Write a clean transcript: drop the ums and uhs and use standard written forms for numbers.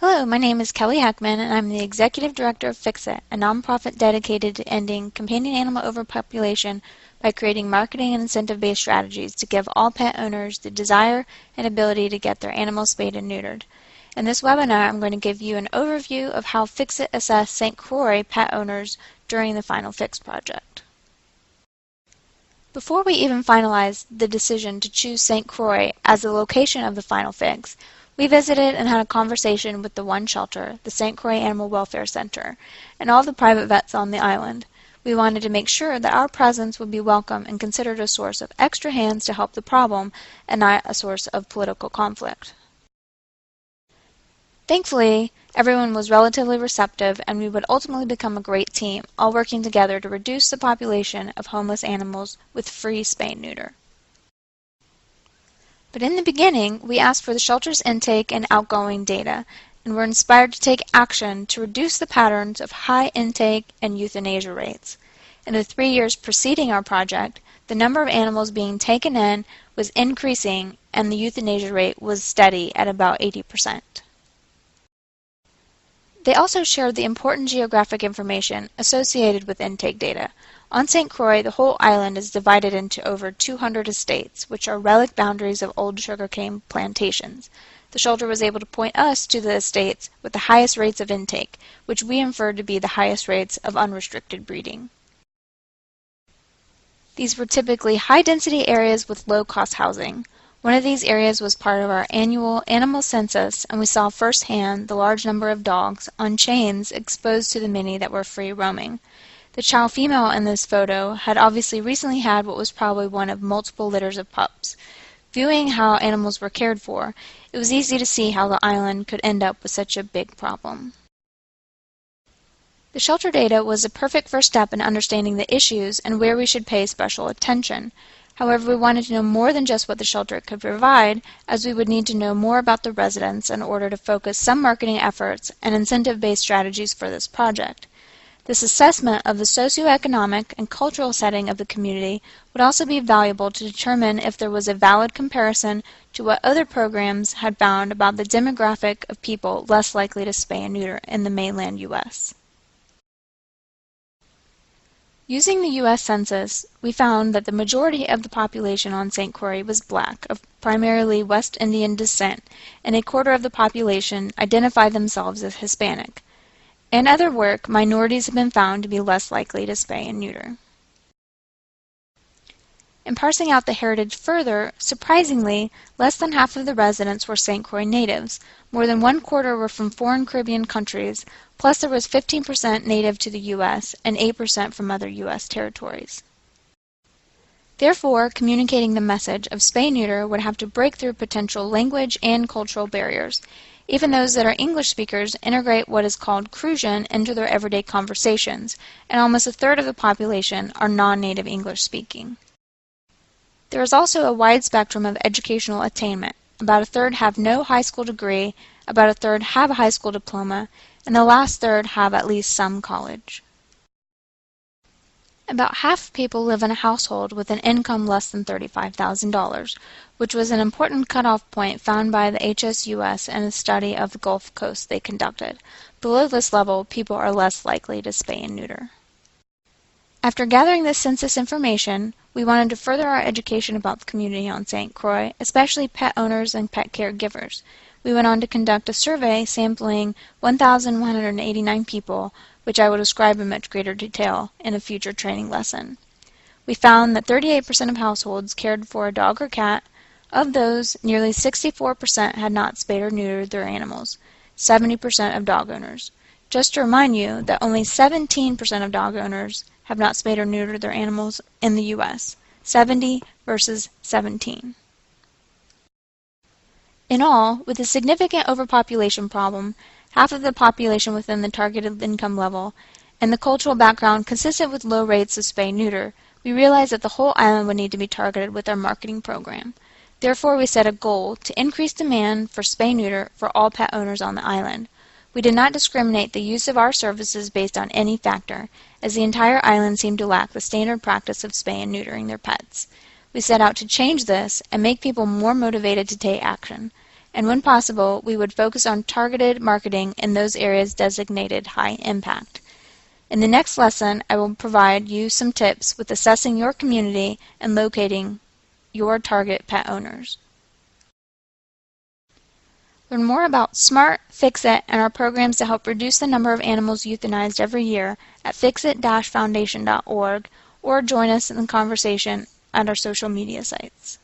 Hello, my name is Kelly Heckman, and I'm the Executive Director of FiXiT, a nonprofit dedicated to ending companion animal overpopulation by creating marketing and incentive-based strategies to give all pet owners the desire and ability to get their animals spayed and neutered. In this webinar, I'm going to give you an overview of how FiXiT assessed St. Croix pet owners during the Final Fix project. Before we even finalized the decision to choose St. Croix as the location of the Final Fix, we visited and had a conversation with the one shelter, the St. Croix Animal Welfare Center, and all the private vets on the island. We wanted to make sure that our presence would be welcome and considered a source of extra hands to help the problem and not a source of political conflict. Thankfully, everyone was relatively receptive and we would ultimately become a great team, all working together to reduce the population of homeless animals with free spay-neuter. But in the beginning, we asked for the shelter's intake and outgoing data, and were inspired to take action to reduce the patterns of high intake and euthanasia rates. In the 3 years preceding our project, the number of animals being taken in was increasing and the euthanasia rate was steady at about 80%. They also shared the important geographic information associated with intake data. On St. Croix, the whole island is divided into over 200 estates, which are relic boundaries of old sugarcane plantations. The shelter was able to point us to the estates with the highest rates of intake, which we inferred to be the highest rates of unrestricted breeding. These were typically high-density areas with low-cost housing. One of these areas was part of our annual animal census, and we saw firsthand the large number of dogs on chains exposed to the many that were free roaming. The chow female in this photo had obviously recently had what was probably one of multiple litters of pups. Viewing how animals were cared for, it was easy to see how the island could end up with such a big problem. The shelter data was a perfect first step in understanding the issues and where we should pay special attention. However, we wanted to know more than just what the shelter could provide, as we would need to know more about the residents in order to focus some marketing efforts and incentive-based strategies for this project. This assessment of the socioeconomic and cultural setting of the community would also be valuable to determine if there was a valid comparison to what other programs had found about the demographic of people less likely to spay and neuter in the mainland U.S. Using the U.S. Census, we found that the majority of the population on St. Croix was black, of primarily West Indian descent, and a quarter of the population identified themselves as Hispanic. In other work, minorities have been found to be less likely to spay and neuter. In parsing out the heritage further, surprisingly, less than half of the residents were St. Croix natives. More than 1/4 were from foreign Caribbean countries, plus there was 15% native to the U.S. and 8% from other U.S. territories. Therefore, communicating the message of spay-neuter would have to break through potential language and cultural barriers. Even those that are English speakers integrate what is called crusion into their everyday conversations, and almost 1/3 of the population are non-native English speaking. There is also a wide spectrum of educational attainment. About 1/3 have no high school degree, about 1/3 have a high school diploma, and the last 1/3 have at least some college. About half of people live in a household with an income less than $35,000, which was an important cutoff point found by the HSUS in a study of the Gulf Coast they conducted. Below this level, people are less likely to spay and neuter. After gathering this census information, we wanted to further our education about the community on St. Croix, especially pet owners and pet caregivers. We went on to conduct a survey sampling 1,189 people, which I will describe in much greater detail in a future training lesson. We found that 38% of households cared for a dog or cat. Of those, nearly 64% had not spayed or neutered their animals, 70% of dog owners. Just to remind you that only 17% of dog owners have not spayed or neutered their animals in the U.S., 70 versus 17. In all, with a significant overpopulation problem, half of the population within the targeted income level, and the cultural background consistent with low rates of spay-neuter, we realized that the whole island would need to be targeted with our marketing program. Therefore, we set a goal to increase demand for spay-neuter for all pet owners on the island. We did not discriminate the use of our services based on any factor, as the entire island seemed to lack the standard practice of spay and neutering their pets. We set out to change this and make people more motivated to take action. and when possible, we would focus on targeted marketing in those areas designated high impact. In the next lesson, I will provide you some tips with assessing your community and locating your target pet owners. Learn more about SMART, FiXiT, and our programs to help reduce the number of animals euthanized every year at fixit-foundation.org, or join us in the conversation at our social media sites.